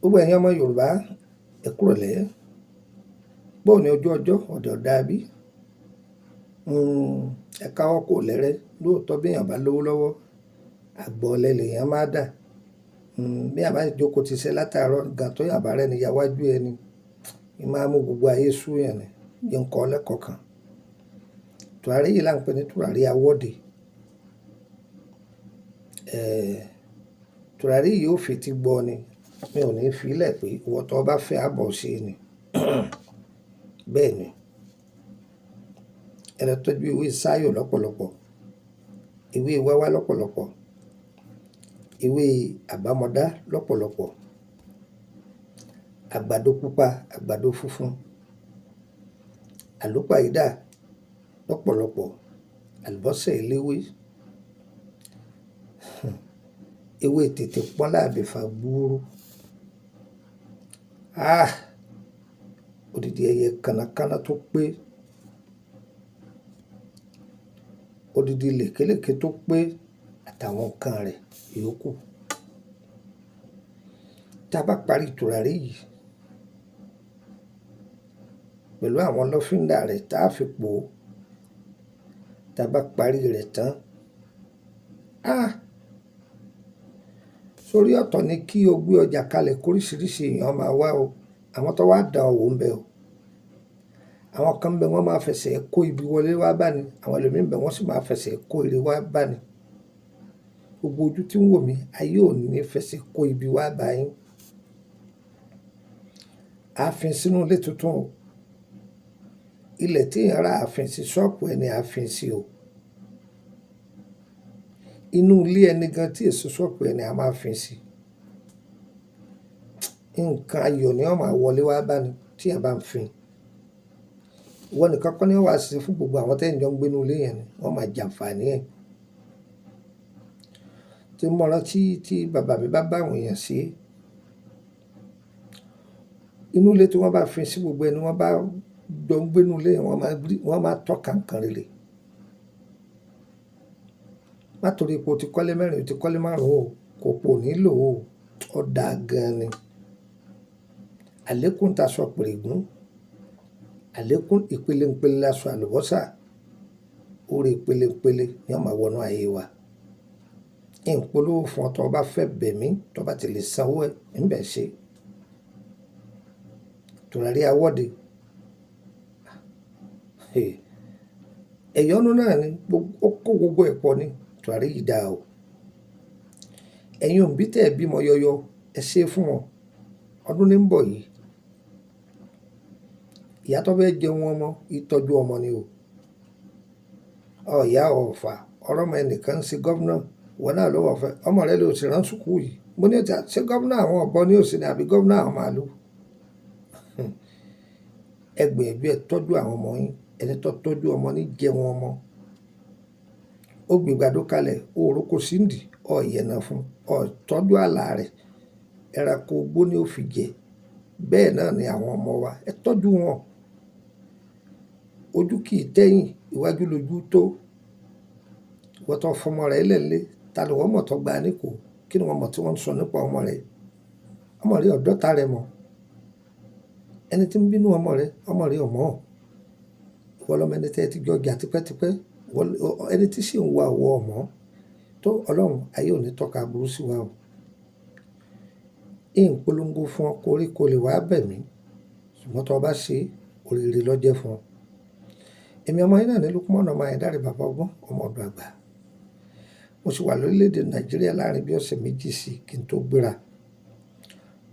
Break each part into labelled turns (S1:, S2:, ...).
S1: Gbogbo ẹ̀yin ọmọ Yorùbá ẹ kúrọ̀lẹ́. Bóò ni ojú ọjọ́ ọ̀dẹ̀ ọ̀dà bí? Ẹ káwọ́ kò lẹ́rẹ́. Lóòótọ́ bí èèyàn bá lówó lọ́wọ́, àgbọ̀ ọ̀lẹ lèèyàn máa dà. Bí èèyàn bá jókòó ti ṣẹ́ látàárọ̀ gan tó yàn bá rẹ́ni yáwájú ẹni, ì máa mú gbogbo ayé sú yàn ni. Bí n kọ́ lẹ́kọ̀ọ́ kan. Tùràrí yìí là ń pè ní tùràrí Awode. Tùràrí yìí ó fi ti gbọ́ ni. Mi ò ní fi ilẹ̀ pé ìwọ tó bá fẹ́ àbọ̀ ṣe ni. Bẹ́ẹ̀ ni. Ẹ lọ tọ́jú ewé sáyò lọ́pọ̀lọpọ̀, ewé wáwá lọ́pọ̀lọpọ̀, ewé àbámọ̀dá lọ́pọ̀lọpọ̀, àgbàdo pupa, àgbàdo funfun, àlùpàídà lọ́pọ̀lọpọ̀, àlùbọ́sà eléwé, ewé tètè pọ́nlá àbẹ̀fà gbúrú. Odidi ẹyẹ kànnàkànnà tó pé, odidi lèkélèké tó pé àtàwọn nǹkan rẹ̀ yòókù. Tá a bá parí tùràrí yìí pẹ̀lú àwọn lọ́fíńdà rẹ̀ tá a fi pò ó, tá a bá parí rẹ̀ tán, sórí ọ̀tọ̀ ni kí o gbé ọjà kalẹ̀ kóríṣiríṣi èèyàn máa wá o. Àwọn tó wá dán owó ń bẹ o. Àwọn kan ń bẹ wọ́n máa fẹsẹ̀ kó ibi wọlé wá bá ni. Àwọn ẹlòmíín bẹ wọ́n sì máa fẹsẹ̀ kó ire wá bá ni. Gbogbo ojú tí ń wò mí, ayé ò ní fẹsẹ̀ kó ibi wá bá yín. Ààfin sínú ilé tuntun o. Ilẹ̀ tí èèyàn ra ààfin sí ṣọ́ọ̀pù ẹni ààfin sí o. Inú ilé ẹni gan tí èso ṣọ́ọ̀pù ẹni a máa fin sí. Nǹkan ayọ̀ ni wọ́n máa wọlé wá bá ni tí èèyàn bá ń fin. Ìwọ nìkan kọ́ ni wọ́n wá ṣe fún gbogbo àwọn tẹ́yìn jọ ń gbénú ilé yẹn ni wọ́n máa jàǹfààní ẹ̀. Tí mo rántí tí bàbá mi bá bá àwọn èèyàn ṣe, inú ilé tí wọ́n bá fin sí gbogbo ẹni wọ́n bá jọ ń gbénú ilé yẹn wọ́n máa tọ́ka nǹkan rere. Má torí pé o ti kọ́lé mẹ́rin, o ti kọ́lé márùn-ún o, kò pò nílò o, ó dáa gan ni. Àlékún ta sọ pèrègún, àlékún ìpele-ńpele láṣọ àlùbọ́sà, orí ìpele-ńpele ni wọ́n máa wọnú ayé wa. Ìpolówó fún ọ tó bá fẹ́ bẹ̀ mí, tó bá ti lè sanwó ẹ̀, ń bẹ̀ ṣe. Tùràrí Awode. Ẹ̀yọ́nú náà ni ó kó gbogbo ẹ̀pọ̀ ni. Tùràrí yìí dáa o. Ẹ̀yin òǹbí tẹ́ ẹ bímọ yọyọ, ẹ ṣe é fún wọn. Ọdún ní ń bọ̀ yìí. Ìyá tó fẹ́ jẹun ọmọ, ìtọ́jú ọmọ ni o. Ìyá ọ̀fà, ọ̀rọ̀mọ ẹnìkan ń ṣe gọ́vnà, wọn náà ló wọ̀ fẹ́. Ọmọ rẹ ló ti rán sùkúù yìí. Mo ní ọjà ṣé gọ́vnà àwọn ọ̀bọ ní òsì ni àbí gọ́vnà àwọn màálù? Ẹ gbìyànjú ẹ tọ́jú àwọn ọmọ yín. Ẹni tó tọ́jú ọmọ ní jẹun ọmọ. Ó gbìgbàdo kalẹ̀, ó roko síndì, ó yẹ̀nà fún, ó tọ́jú àlà rẹ̀. Ẹranko ogbó ni ó fi jẹ. Bẹ́ẹ̀ náà ni àwọn ọmọ wa. Ẹ tọ́jú wọn. Ojú kì í tẹ́yìn, iwájú lójú tó. Ìwọ tó fọmọ rẹ̀ lẹ́lẹ́, ta ni wọ́n mọ̀ tó gba níkò? Kí ni wọ́n mọ̀ tí wọ́n ń sọ nípa ọmọ rẹ̀? Ọmọ rẹ̀ ọ̀dọ́ ta rẹ̀ mọ̀. Ẹni tí ń bínú ọmọ rẹ̀ ò mọ̀. Ìwọ lọmọ ẹni tẹ́ ẹ ti jọ jà tipẹ́tipẹ́. Ẹni tí sì ń wá ọwọ́ ọmọ tó Ọlọ́run ayé ò ní tọ́ka burú sí wa o. Ìpolongo fún ọ kó lè wá bẹ̀ mí. Ṣùgbọ́n tó bá ṣe oríire lọ́jẹ́ fún ọ. Èmi ọmọ yín náà ní Lukman ọmọ Ayédáre bàbá ọgbọ́n ọmọ ọ̀dọ̀ àgbà. Mo sì wà lórílẹ̀‐èdè Nàìjíríà láàrin bí ọ̀sẹ̀ méjì sí kí n tó gbéra.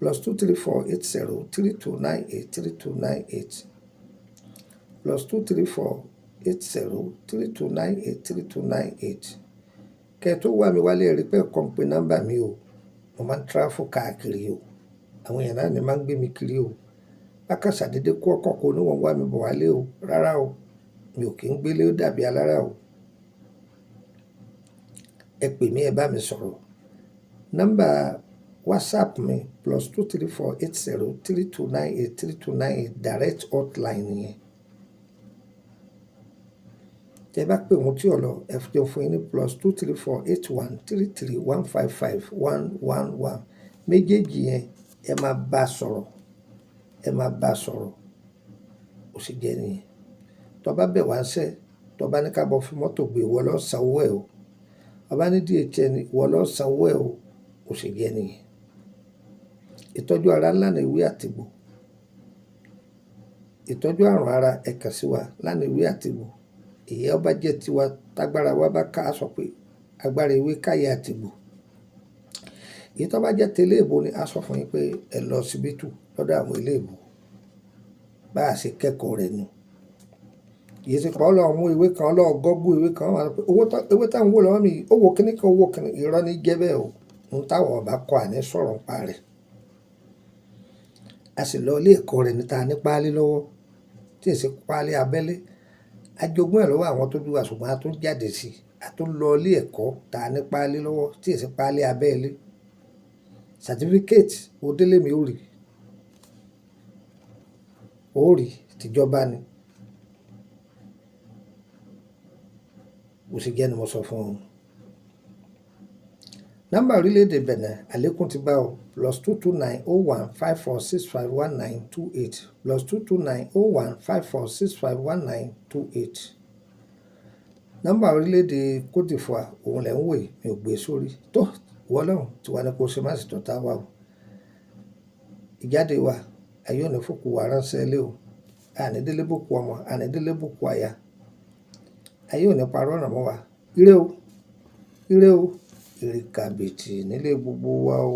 S1: +2348032983298 +2348032983298. Kẹ́ ẹ tó wá mi wálé rí pé ẹ̀kọ́ ń pe nọ́mbà mi o. Mo máa ń tráfù káàkiri o. Àwọn èèyàn náà ni máa ń gbé mi kiri o. Bákàṣà dédé kó ọkọ̀ kó ní wọ́n wá mi bọ̀ wálé o. Rárá o. Mi ò kí ń gbélé ó dàbí alára o. Ẹ pè mí ẹ bá mi sọ̀rọ̀. Nọ́mbà WhatsApp mi +2348032983298 direct hotline yẹn. Tẹ́ bá pè wọ́n tí ò lọ, ẹ jọ fún yín ní +2348133155111. Méjèèjì yẹn ẹ máa bá sọ̀rọ̀, ẹ máa bá sọ̀rọ̀, ó sì jẹ́ nìyẹn. Tó bá bẹ̀ wá ṣẹ́, tó bá ní ká bọ́ fi mọ́tò gbé, ìwọ ló sanwó ẹ̀ o. Tó bá ní DHL ni, ìwọ ló sanwó ẹ̀ o, ó sì jẹ́ nìyẹn. Ìtọ́jú ara ńlànà ewé àtìgbò. Ìtọ́jú àrùn ara ẹ kàn sí wa lánàá ewé àtìgbò. Èyí ọba jẹ́ tiwa tágbára wa bá ká sọ pé agbára ewé káyé àtìgbò. Èyí tó bá jẹ́ tẹ́lẹ̀ èbó ni a sọ fún yín pé ẹ lọ síbítù lọ́dọ̀ àwọn ilé ìbò. Bá a ṣe kẹ́kọ̀ọ́ rẹ̀ nù. Yìí ti pa ọlọ́run mú ìwé kan, ọlọ́run gọ́gù ìwé kan wà pé ewé táwọn wò lọ́wọ́ mi owó kíní kan owó kíní irọ́ ní jẹ́ bẹ́ẹ̀ o. Ohun táwọn ọba kọ àní sọ̀rọ̀ pa rẹ̀. A sì lọ ilé ẹ̀kọ́ rẹ̀ níta ní páálí lọ́wọ́ tí èsì páálí abẹ́lé. A jogún ẹ̀ lọ́wọ́ àwọn tó bí wa ṣùgbọ́n a tún jáde sí i. A tún lọ ilé ẹ̀kọ́ ta ní páálí lọ́wọ́ tí èsì páálí abẹ́lé. Certificate òdélé mi ò rí. Ó rí tìjọba ni. Bó ṣe jẹ́ ni mo sọ fún un. Nọ́mbà orílẹ̀-èdè Benin àlékún ti bá o +2290154651928 +2290154651928. Nọ́mbà orílẹ̀-èdè Côte d'Ivoire òun lẹ̀ ń wò yìí mi ò gbé sórí tó wọ́n lọ́hùn tí wàá ní kó ṣe má sì tọ́ta wà o. Ìjáde wa ayé òní fòkù wa ránṣẹ́ lé o. Ànídélé bòkú ọmọ ànídélé bòkú àyà. Ayé òní parọ́ ọ̀nà mọ́ wa. Ire o, ire o, ire kàbìtì nílé gbogbo wa o.